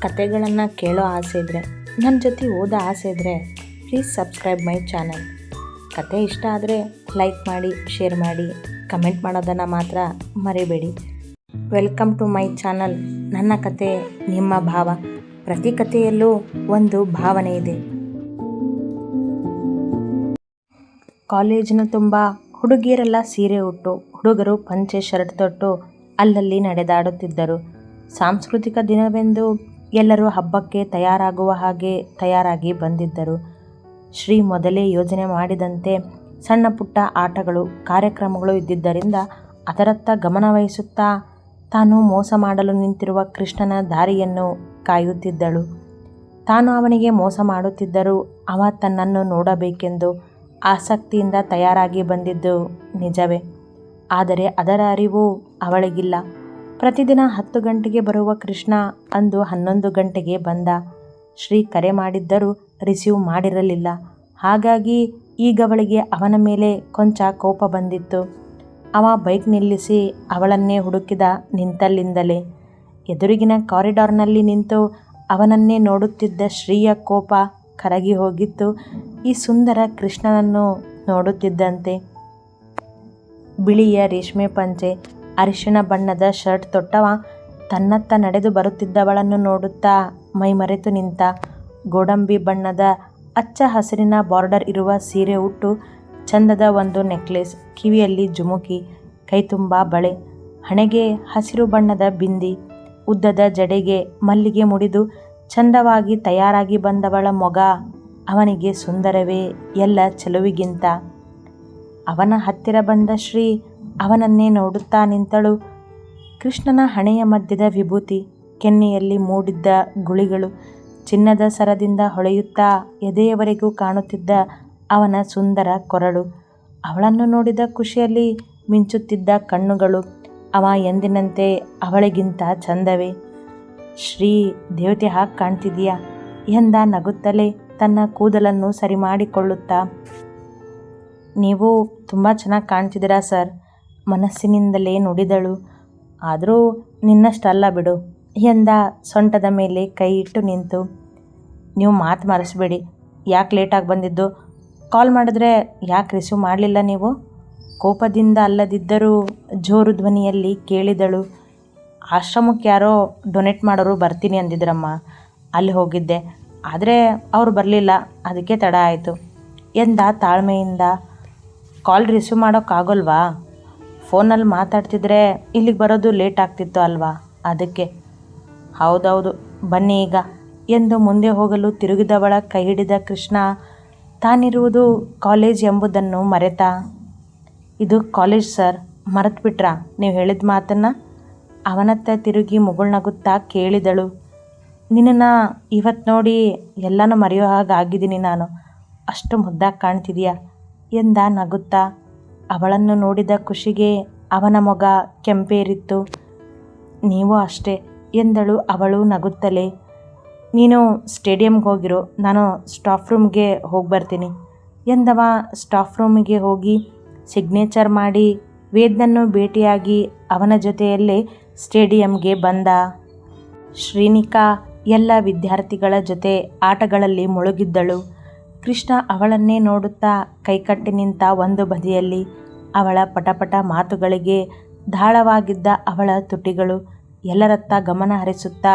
ಕತೆಗಳನ್ನು ಕೇಳೋ ಆಸೆ ಇದ್ದರೆ, ನನ್ನ ಜೊತೆ ಓದೋ ಆಸೆ ಇದ್ದರೆ ಪ್ಲೀಸ್ ಸಬ್ಸ್ಕ್ರೈಬ್ ಮೈ ಚಾನಲ್. ಕತೆ ಇಷ್ಟ ಆದರೆ ಲೈಕ್ ಮಾಡಿ, ಶೇರ್ ಮಾಡಿ, ಕಮೆಂಟ್ ಮಾಡೋದನ್ನು ಮಾತ್ರ ಮರಿಬೇಡಿ. Welcome to my channel. ನನ್ನ ಕತೆ ನಿಮ್ಮ ಭಾವ. ಪ್ರತಿ ಕಥೆಯಲ್ಲೂ ಒಂದು ಭಾವನೆ ಇದೆ. ಕಾಲೇಜಿನ ತುಂಬ ಹುಡುಗಿಯರೆಲ್ಲ ಸೀರೆ ಉಟ್ಟು, ಹುಡುಗರು ಪಂಚೆ ಶರ್ಟ್ ತೊಟ್ಟು ಅಲ್ಲಲ್ಲಿ ನಡೆದಾಡುತ್ತಿದ್ದರು. ಸಾಂಸ್ಕೃತಿಕ ದಿನವೆಂದು ಎಲ್ಲರೂ ಹಬ್ಬಕ್ಕೆ ತಯಾರಾಗುವ ಹಾಗೆ ತಯಾರಾಗಿ ಬಂದಿದ್ದರು. ಶ್ರೀ ಮೊದಲೇ ಯೋಜನೆ ಮಾಡಿದಂತೆ ಸಣ್ಣ ಪುಟ್ಟ ಆಟಗಳು, ಕಾರ್ಯಕ್ರಮಗಳು ಇದ್ದಿದ್ದರಿಂದ ಅದರತ್ತ ಗಮನವಹಿಸುತ್ತಾ ತಾನು ಮೋಸ ಮಾಡಲು ನಿಂತಿರುವ ಕೃಷ್ಣನ ದಾರಿಯನ್ನು ಕಾಯುತ್ತಿದ್ದಳು. ತಾನು ಅವನಿಗೆ ಮೋಸ ಮಾಡುತ್ತಿದ್ದರೂ ಅವ ತನ್ನನ್ನು ನೋಡಬೇಕೆಂದು ಆಸಕ್ತಿಯಿಂದ ತಯಾರಾಗಿ ಬಂದಿದ್ದು ನಿಜವೇ. ಆದರೆ ಅದರ ಅರಿವು ಅವಳಿಗಿಲ್ಲ. ಪ್ರತಿದಿನ 10 ಗಂಟೆಗೆ ಬರುವ ಕೃಷ್ಣ ಅಂದು 11 ಗಂಟೆಗೆ ಬಂದ. ಶ್ರೀ ಕರೆ ಮಾಡಿದ್ದರೂ ರಿಸೀವ್ ಮಾಡಿರಲಿಲ್ಲ. ಹಾಗಾಗಿ ಈಗವಳಿಗೆ ಅವನ ಮೇಲೆ ಕೊಂಚ ಕೋಪ ಬಂದಿತ್ತು. ಅವ ಬೈಕ್ ನಿಲ್ಲಿಸಿ ಅವಳನ್ನೇ ಹುಡುಕಿದ ನಿಂತಲ್ಲಿಂದಲೇ. ಎದುರಿಗಿನ ಕಾರಿಡಾರ್ನಲ್ಲಿ ನಿಂತು ಅವನನ್ನೇ ನೋಡುತ್ತಿದ್ದ ಶ್ರೀಯ ಕೋಪ ಕರಗಿ ಹೋಗಿತ್ತು ಈ ಸುಂದರ ಕೃಷ್ಣನನ್ನು ನೋಡುತ್ತಿದ್ದಂತೆ. ಬಿಳಿಯ ರೇಷ್ಮೆ ಪಂಚೆ, ಅರಿಶಿಣ ಬಣ್ಣದ ಶರ್ಟ್ ತೊಟ್ಟವ ತನ್ನತ್ತ ನಡೆದು ಬರುತ್ತಿದ್ದವಳನ್ನು ನೋಡುತ್ತಾ ಮೈಮರೆತು ನಿಂತ. ಗೋಡಂಬಿ ಬಣ್ಣದ ಅಚ್ಚ ಹಸಿರಿನ ಬಾರ್ಡರ್ ಇರುವ ಸೀರೆ ಉಟ್ಟು, ಚಂದದ ಒಂದು ನೆಕ್ಲೆಸ್, ಕಿವಿಯಲ್ಲಿ ಜುಮುಕಿ, ಕೈತುಂಬ ಬಳೆ, ಹಣೆಗೆ ಹಸಿರು ಬಣ್ಣದ ಬಿಂದಿ, ಉದ್ದದ ಜಡೆಗೆ ಮಲ್ಲಿಗೆ ಮುಡಿದು ಚಂದವಾಗಿ ತಯಾರಾಗಿ ಬಂದವಳ ಮೊಗ ಅವನಿಗೆ ಸುಂದರವೇ ಎಲ್ಲ ಚೆಲುವಿಗಿಂತ. ಅವನ ಹತ್ತಿರ ಬಂದ ಶ್ರೀ ಅವನನ್ನೇ ನೋಡುತ್ತಾ ನಿಂತಳು. ಕೃಷ್ಣನ ಹಣೆಯ ಮಧ್ಯದ ವಿಭೂತಿ, ಕೆನ್ನೆಯಲ್ಲಿ ಮೂಡಿದ್ದ ಗುಳಿಗಳು, ಚಿನ್ನದ ಸರದಿಂದ ಹೊಳೆಯುತ್ತಾ ಎದೆಯವರೆಗೂ ಕಾಣುತ್ತಿದ್ದ ಅವನ ಸುಂದರ ಕೊರಳು, ಅವಳನ್ನು ನೋಡಿದ ಖುಷಿಯಲ್ಲಿ ಮಿಂಚುತ್ತಿದ್ದ ಕಣ್ಣುಗಳು. ಅವ ಎಂದಿನಂತೆ ಅವಳಿಗಿಂತ ಚಂದವೇ. ಶ್ರೀ, ದೇವತೆ ಹಾಗೆ ಕಾಣ್ತಿದೀಯಾ ಎಂದ ನಗುತ್ತಲೇ ತನ್ನ ಕೂದಲನ್ನು ಸರಿ ಮಾಡಿಕೊಳ್ಳುತ್ತಾ. ನೀವು ತುಂಬ ಚೆನ್ನಾಗಿ ಕಾಣ್ತಿದ್ದೀರಾ ಸರ್, ಮನಸ್ಸಿನಿಂದಲೇ ನುಡಿದಳು. ಆದರೂ ನಿನ್ನಷ್ಟಲ್ಲ ಬಿಡು ಎಂದ ಸೊಂಟದ ಮೇಲೆ ಕೈ ಇಟ್ಟು ನಿಂತು. ನೀವು ಮಾತು ಮರೆಸಬೇಡಿ. ಯಾಕೆ ಲೇಟಾಗಿ ಬಂದಿದ್ದು? ಕಾಲ್ ಮಾಡಿದ್ರೆ ಯಾಕೆ ರಿಸೀವ್ ಮಾಡಲಿಲ್ಲ ನೀವು? ಕೋಪದಿಂದ ಅಲ್ಲದಿದ್ದರೂ ಜೋರು ಧ್ವನಿಯಲ್ಲಿ ಕೇಳಿದಳು. ಆಶ್ರಮಕ್ಕೆ ಯಾರೋ ಡೊನೇಟ್ ಮಾಡೋರು ಬರ್ತೀನಿ ಅಂದಿದ್ರಮ್ಮ, ಅಲ್ಲಿ ಹೋಗಿದ್ದೆ. ಆದರೆ ಅವ್ರು ಬರಲಿಲ್ಲ, ಅದಕ್ಕೆ ತಡ ಆಯಿತು ಎಂದ ತಾಳ್ಮೆಯಿಂದ. ಕಾಲ್ ರಿಸೀವ್ ಮಾಡೋಕ್ಕಾಗಲ್ವಾ? ಫೋನಲ್ಲಿ ಮಾತಾಡ್ತಿದ್ರೆ ಇಲ್ಲಿಗೆ ಬರೋದು ಲೇಟ್ ಆಗ್ತಿತ್ತು ಅಲ್ವಾ, ಅದಕ್ಕೆ. ಹೌದೌದು, ಬನ್ನಿ ಈಗ ಎಂದು ಮುಂದೆ ಹೋಗಲು ತಿರುಗಿದವಳ ಕೈ ಹಿಡಿದ ಕೃಷ್ಣ ತಾನಿರುವುದು ಕಾಲೇಜ್ ಎಂಬುದನ್ನು ಮರೆತ. ಇದು ಕಾಲೇಜ್ ಸರ್, ಮರೆತುಬಿಟ್ರಾ ನೀವು ಹೇಳಿದ ಮಾತನ್ನು? ಅವನತ್ತ ತಿರುಗಿ ಮುಗುಳ್ನಗುತ್ತಾ ಕೇಳಿದಳು. ನಿನ್ನನ್ನು ಇವತ್ತು ನೋಡಿ ಎಲ್ಲನೂ ಮರೆಯೋ ಹಾಗೆ ಆಗಿದ್ದೀನಿ ನಾನು, ಅಷ್ಟು ಮುದ್ದಾಗಿ ಕಾಣ್ತಿದೀಯ ಎಂದ ನಗುತ್ತಾ. ಅವಳನ್ನು ನೋಡಿದ ಖುಷಿಗೆ ಅವನ ಮೊಗ ಕೆಂಪೇರಿತ್ತು. ನೀವು ಅಷ್ಟೇ ಎಂದಳು ಅವಳು ನಗುತ್ತಲೇ. ನೀನು ಸ್ಟೇಡಿಯಂಗೆ ಹೋಗಿರೋ, ನಾನು ಸ್ಟಾಫ್ ರೂಮ್ಗೆ ಹೋಗಿ ಬರ್ತೀನಿ ಎಂದವ ಸ್ಟಾಫ್ ರೂಮಿಗೆ ಹೋಗಿ ಸಿಗ್ನೇಚರ್ ಮಾಡಿ ವೇದ್ನನ್ನು ಭೇಟಿಯಾಗಿ ಅವನ ಜೊತೆಯಲ್ಲೇ ಸ್ಟೇಡಿಯಂಗೆ ಬಂದ. ಶ್ರೀನಿಕಾ ಎಲ್ಲ ವಿದ್ಯಾರ್ಥಿಗಳ ಜೊತೆ ಆಟಗಳಲ್ಲಿ ಮುಳುಗಿದ್ದಳು. ಕೃಷ್ಣ ಅವಳನ್ನೇ ನೋಡುತ್ತಾ ಕೈಕಟ್ಟಿ ನಿಂತ ಒಂದು ಬದಿಯಲ್ಲಿ. ಅವಳ ಪಟಪಟ ಮಾತುಗಳಿಗೆ ದಾಳವಾಗಿದ್ದ ಅವಳ ತುಟಿಗಳು, ಎಲ್ಲರತ್ತ ಗಮನ ಹರಿಸುತ್ತಾ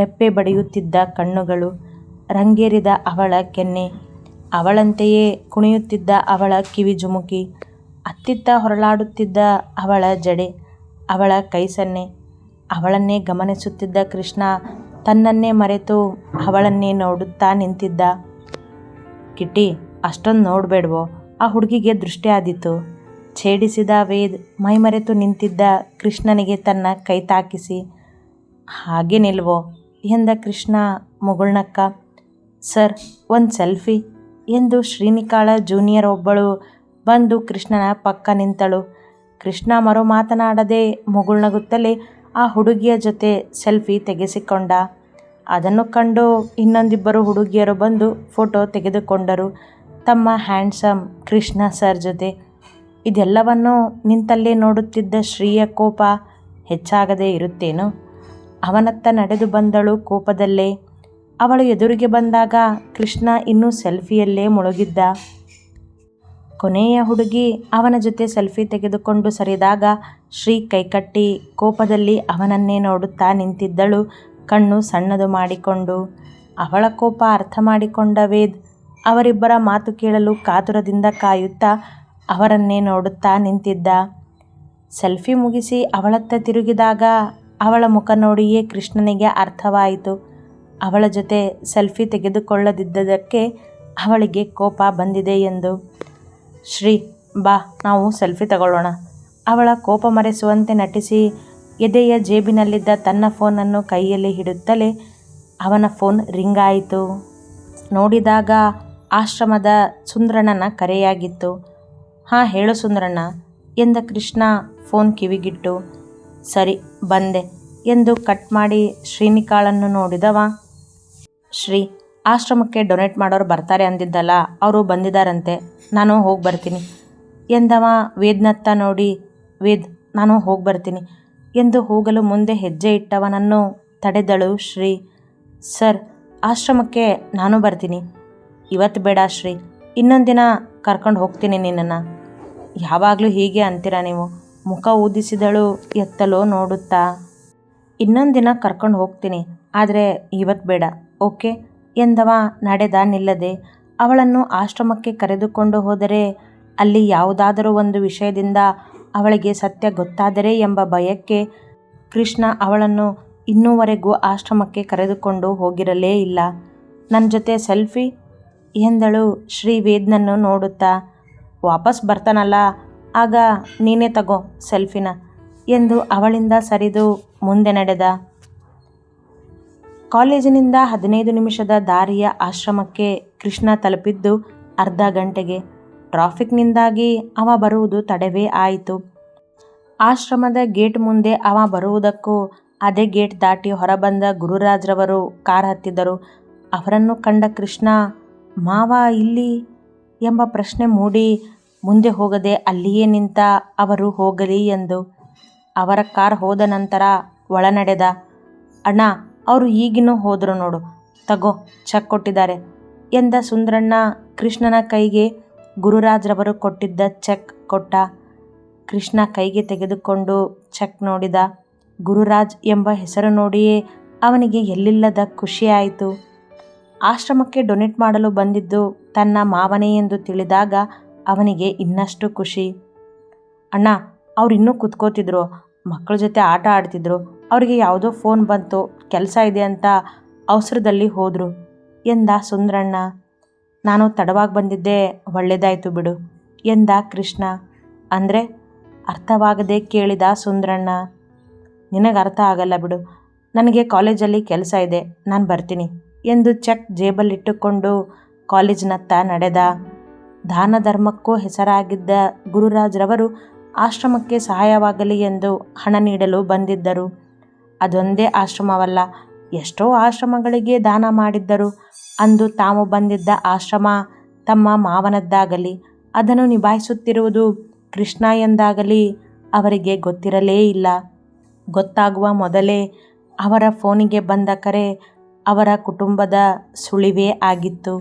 ರೆಪ್ಪೆ ಬಡಿಯುತ್ತಿದ್ದ ಕಣ್ಣುಗಳು, ರಂಗೇರಿದ ಅವಳ ಕೆನ್ನೆ, ಅವಳಂತೆಯೇ ಕುಣಿಯುತ್ತಿದ್ದ ಅವಳ ಕಿವಿ ಜುಮುಕಿ, ಅತ್ತಿತ್ತ ಹೊರಳಾಡುತ್ತಿದ್ದ ಅವಳ ಜಡೆ, ಅವಳ ಕೈ ಸನ್ನೆ. ಅವಳನ್ನೇ ಗಮನಿಸುತ್ತಿದ್ದ ಕೃಷ್ಣ ತನ್ನನ್ನೇ ಮರೆತು ಅವಳನ್ನೇ ನೋಡುತ್ತಾ ನಿಂತಿದ್ದ. ಕಿಟ್ಟಿ, ಅಷ್ಟೊಂದು ನೋಡಬೇಡ್ವೋ, ಆ ಹುಡುಗಿಗೆ ದೃಷ್ಟಿ ಆದೀತು ಛೇಡಿಸಿದ ವೇದ್ ಮೈಮರೆತು ನಿಂತಿದ್ದ ಕೃಷ್ಣನಿಗೆ ತನ್ನ ಕೈ ತಾಕಿಸಿ. ಹಾಗೆ ನಿಲ್ವೋ ಎಂದ ಕೃಷ್ಣ ಮುಗುಳ್ನಕ್ಕ. ಸರ್, ಒಂದು ಸೆಲ್ಫಿ ಎಂದು ಶ್ರೀನಿಕಾಳ ಜೂನಿಯರ್ ಒಬ್ಬಳು ಬಂದು ಕೃಷ್ಣನ ಪಕ್ಕ ನಿಂತಳು. ಕೃಷ್ಣ ಮರು ಮಾತನಾಡದೆ ಮುಗುಳ್ನಗುತ್ತಲೇ ಆ ಹುಡುಗಿಯ ಜೊತೆ ಸೆಲ್ಫಿ ತೆಗೆಸಿಕೊಂಡ. ಅದನ್ನು ಕಂಡು ಇನ್ನೊಂದಿಬ್ಬರು ಹುಡುಗಿಯರು ಬಂದು ಫೋಟೋ ತೆಗೆದುಕೊಂಡರು ತಮ್ಮ ಹ್ಯಾಂಡ್ಸಮ್ ಕೃಷ್ಣ ಸರ್ ಜೊತೆ. ಇದೆಲ್ಲವನ್ನು ನಿಂತಲ್ಲೇ ನೋಡುತ್ತಿದ್ದ ಶ್ರೀಯ ಕೋಪ ಹೆಚ್ಚಾಗದೇ ಇರುತ್ತೇನೋ. ಅವನತ್ತ ನಡೆದು ಬಂದಳು ಕೋಪದಲ್ಲೇ. ಅವಳು ಎದುರಿಗೆ ಬಂದಾಗ ಕೃಷ್ಣ ಇನ್ನೂ ಸೆಲ್ಫಿಯಲ್ಲೇ ಮುಳುಗಿದ್ದ. ಕೊನೆಯ ಹುಡುಗಿ ಅವನ ಜೊತೆ ಸೆಲ್ಫಿ ತೆಗೆದುಕೊಂಡು ಸರಿದಾಗ ಶ್ರೀ ಕೈಕಟ್ಟಿ ಕೋಪದಲ್ಲಿ ಅವನನ್ನೇ ನೋಡುತ್ತಾ ನಿಂತಿದ್ದಳು, ಕಣ್ಣು ಸಣ್ಣದು ಮಾಡಿಕೊಂಡು. ಅವಳ ಕೋಪ ಅರ್ಥ ಮಾಡಿಕೊಂಡ ವೇದ್ ಅವರಿಬ್ಬರ ಮಾತು ಕೇಳಲು ಕಾತುರದಿಂದ ಕಾಯುತ್ತಾ ಅವರನ್ನೇ ನೋಡುತ್ತಾ ನಿಂತಿದ್ದ. ಸೆಲ್ಫಿ ಮುಗಿಸಿ ಅವಳತ್ತ ತಿರುಗಿದಾಗ ಅವಳ ಮುಖ ನೋಡಿಯೇ ಕೃಷ್ಣನಿಗೆ ಅರ್ಥವಾಯಿತು. ಅವಳ ಜೊತೆ ಸೆಲ್ಫಿ ತೆಗೆದುಕೊಳ್ಳದಿದ್ದದಕ್ಕೆ ಅವಳಿಗೆ ಕೋಪ ಬಂದಿದೆ ಎಂದು. ಶ್ರೀ, ಬಾ, ನಾವು ಸೆಲ್ಫಿ ತಗೊಳ್ಳೋಣ. ಅವಳ ಕೋಪ ಮರೆಸುವಂತೆ ನಟಿಸಿ ಎದೆಯ ಜೇಬಿನಲ್ಲಿದ್ದ ತನ್ನ ಫೋನನ್ನು ಕೈಯಲ್ಲಿ ಹಿಡುತ್ತಲೇ ಅವನ ಫೋನ್ ರಿಂಗ್ ಆಯಿತು. ನೋಡಿದಾಗ ಆಶ್ರಮದ ಸುಂದ್ರಣ್ಣನ ಕರೆಯಾಗಿತ್ತು. ಹಾಂ, ಹೇಳು ಸುಂದ್ರಣ್ಣ ಎಂದ ಕೃಷ್ಣ ಫೋನ್ ಕಿವಿಗಿಟ್ಟು. ಸರಿ, ಬಂದೆ ಎಂದು ಕಟ್ ಮಾಡಿ ಶ್ರೀನಿಕಾಳನ್ನು ನೋಡಿದವ. ಶ್ರೀ, ಆಶ್ರಮಕ್ಕೆ ಡೊನೇಟ್ ಮಾಡೋರು ಬರ್ತಾರೆ ಅಂದಿದ್ದಲ್ಲ, ಅವರು ಬಂದಿದ್ದಾರಂತೆ, ನಾನು ಹೋಗಿ ಬರ್ತೀನಿ ಎಂದವ ವೇದ್ನತ್ತ ನೋಡಿ. ವೇದ್, ನಾನು ಹೋಗಿ ಬರ್ತೀನಿ ಎಂದು ಹೋಗಲು ಮುಂದೆ ಹೆಜ್ಜೆ ಇಟ್ಟವನನ್ನು ತಡೆದಳು ಶ್ರೀ. ಸರ್, ಆಶ್ರಮಕ್ಕೆ ನಾನು ಬರ್ತೀನಿ. ಇವತ್ತು ಬೇಡ ಶ್ರೀ, ಇನ್ನೊಂದು ದಿನ ಕರ್ಕೊಂಡು ಹೋಗ್ತೀನಿ ನಿನ್ನನ್ನು. ಯಾವಾಗಲೂ ಹೀಗೆ ಅಂತೀರ ನೀವು, ಮುಖ ಊದಿಸಿದಳು ಎತ್ತಲೋ ನೋಡುತ್ತಾ. ಇನ್ನೊಂದು ದಿನ ಕರ್ಕೊಂಡು ಹೋಗ್ತೀನಿ, ಆದರೆ ಇವತ್ತು ಬೇಡ, ಓಕೆ ಎಂದವ ನಡೆದ ನಿಲ್ಲದೆ. ಅವಳನ್ನು ಆಶ್ರಮಕ್ಕೆ ಕರೆದುಕೊಂಡು ಹೋದರೆ ಅಲ್ಲಿ ಯಾವುದಾದರೂ ಒಂದು ವಿಷಯದಿಂದ ಅವಳಿಗೆ ಸತ್ಯ ಗೊತ್ತಾದರೆ ಎಂಬ ಭಯಕ್ಕೆ ಕೃಷ್ಣ ಅವಳನ್ನು ಇನ್ನೂವರೆಗೂ ಆಶ್ರಮಕ್ಕೆ ಕರೆದುಕೊಂಡು ಹೋಗಿರಲೇ ಇಲ್ಲ. ನನ್ನ ಜೊತೆ ಸೆಲ್ಫಿ ಎಂದಳು ಶ್ರೀ ವೇದ್ನನ್ನು ನೋಡುತ್ತಾ. ವಾಪಸ್ ಬರ್ತಾನಲ್ಲ, ಆಗ ನೀನೇ ತಗೋ ಸೆಲ್ಫಿನ ಎಂದು ಅವಳಿಂದ ಸರಿದು ಮುಂದೆ ನಡೆದ. ಕಾಲೇಜಿನಿಂದ 15 ನಿಮಿಷದ ದಾರಿಯ ಆಶ್ರಮಕ್ಕೆ ಕೃಷ್ಣ ತಲುಪಿದ್ದು ಅರ್ಧ ಗಂಟೆಗೆ. ಟ್ರಾಫಿಕ್ನಿಂದಾಗಿ ಅವ ಬರುವುದು ತಡವೇ ಆಯಿತು. ಆಶ್ರಮದ ಗೇಟ್ ಮುಂದೆ ಅವ ಬರುವುದಕ್ಕೂ ಅದೇ ಗೇಟ್ ದಾಟಿ ಹೊರಬಂದ ಗುರುರಾಜ್ರವರು ಕಾರ್ ಹತ್ತಿದ್ದರು. ಅವರನ್ನು ಕಂಡ ಕೃಷ್ಣ, ಮಾವ ಇಲ್ಲಿ ಎಂಬ ಪ್ರಶ್ನೆ ಮೂಡಿ ಮುಂದೆ ಹೋಗದೆ ಅಲ್ಲಿಯೇ ನಿಂತ ಅವರು ಹೋಗಲಿ ಎಂದು. ಅವರ ಕಾರ್ ಹೋದ ನಂತರ ಒಳ ನಡೆದ. ಅಣ್ಣ, ಅವರು ಈಗಿನ್ನೂ ಹೋದರು ನೋಡು, ತಗೋ ಚೆಕ್ ಕೊಟ್ಟಿದ್ದಾರೆ ಎಂದ ಸುಂದ್ರಣ್ಣ ಕೃಷ್ಣನ ಕೈಗೆ ಗುರುರಾಜ್ರವರು ಕೊಟ್ಟಿದ್ದ ಚೆಕ್ ಕೊಟ್ಟ. ಕೃಷ್ಣ ಕೈಗೆ ತೆಗೆದುಕೊಂಡು ಚೆಕ್ ನೋಡಿದ. ಗುರುರಾಜ್ ಎಂಬ ಹೆಸರು ನೋಡಿಯೇ ಅವನಿಗೆ ಎಲ್ಲಿಲ್ಲದ ಖುಷಿಯಾಯಿತು. ಆಶ್ರಮಕ್ಕೆ ಡೊನೇಟ್ ಮಾಡಲು ಬಂದಿದ್ದು ತನ್ನ ಮಾವನೇ ಎಂದು ತಿಳಿದಾಗ ಅವನಿಗೆ ಇನ್ನಷ್ಟು ಖುಷಿ. ಅಣ್ಣ, ಅವ್ರು ಇನ್ನೂ ಕೂತ್ಕೋತಿದ್ರು, ಮಕ್ಕಳ ಜೊತೆ ಆಟ ಆಡ್ತಿದ್ರು, ಅವರಿಗೆ ಯಾವುದೋ ಫೋನ್ ಬಂತು, ಕೆಲಸ ಇದೆ ಅಂತ ಅವಸರದಲ್ಲಿ ಹೋದರು ಎಂದ ಸುಂದ್ರಣ್ಣ. ನಾನು ತಡವಾಗಿ ಬಂದಿದ್ದೆ, ಒಳ್ಳೆಯದಾಯಿತು ಬಿಡು ಎಂದ ಕೃಷ್ಣ. ಅಂದರೆ ಅರ್ಥವಾಗದೆ ಕೇಳಿದ ಸುಂದ್ರಣ್ಣ. ನಿನಗೆ ಅರ್ಥ ಆಗಲ್ಲ ಬಿಡು, ನನಗೆ ಕಾಲೇಜಲ್ಲಿ ಕೆಲಸ ಇದೆ, ನಾನು ಬರ್ತೀನಿ ಎಂದು ಚೆಕ್ ಜೇಬಲ್ಲಿಟ್ಟುಕೊಂಡು ಕಾಲೇಜಿನತ್ತ ನಡೆದ. ದಾನ ಧರ್ಮಕ್ಕೂ ಹೆಸರಾಗಿದ್ದ ಗುರುರಾಜ್ರವರು ಆಶ್ರಮಕ್ಕೆ ಸಹಾಯವಾಗಲಿ ಎಂದು ಹಣ ನೀಡಲು ಬಂದಿದ್ದರು. ಅದೊಂದೇ ಆಶ್ರಮವಲ್ಲ, ಎಷ್ಟೋ ಆಶ್ರಮಗಳಿಗೆ ದಾನ ಮಾಡಿದ್ದರು. ಅಂದು ತಾವು ಬಂದಿದ್ದ ಆಶ್ರಮ ತಮ್ಮ ಮಾವನದ್ದಾಗಲಿ ಅದನ್ನು ನಿಭಾಯಿಸುತ್ತಿರುವುದು ಕೃಷ್ಣ ಎಂದಾಗಲಿ ಅವರಿಗೆ ಗೊತ್ತಿರಲೇ ಇಲ್ಲ. ಗೊತ್ತಾಗುವ ಮೊದಲೇ ಅವರ ಫೋನಿಗೆ ಬಂದ ಕರೆ ಅವರ ಕುಟುಂಬದ ಸುಳಿವೇ ಆಗಿತ್ತು.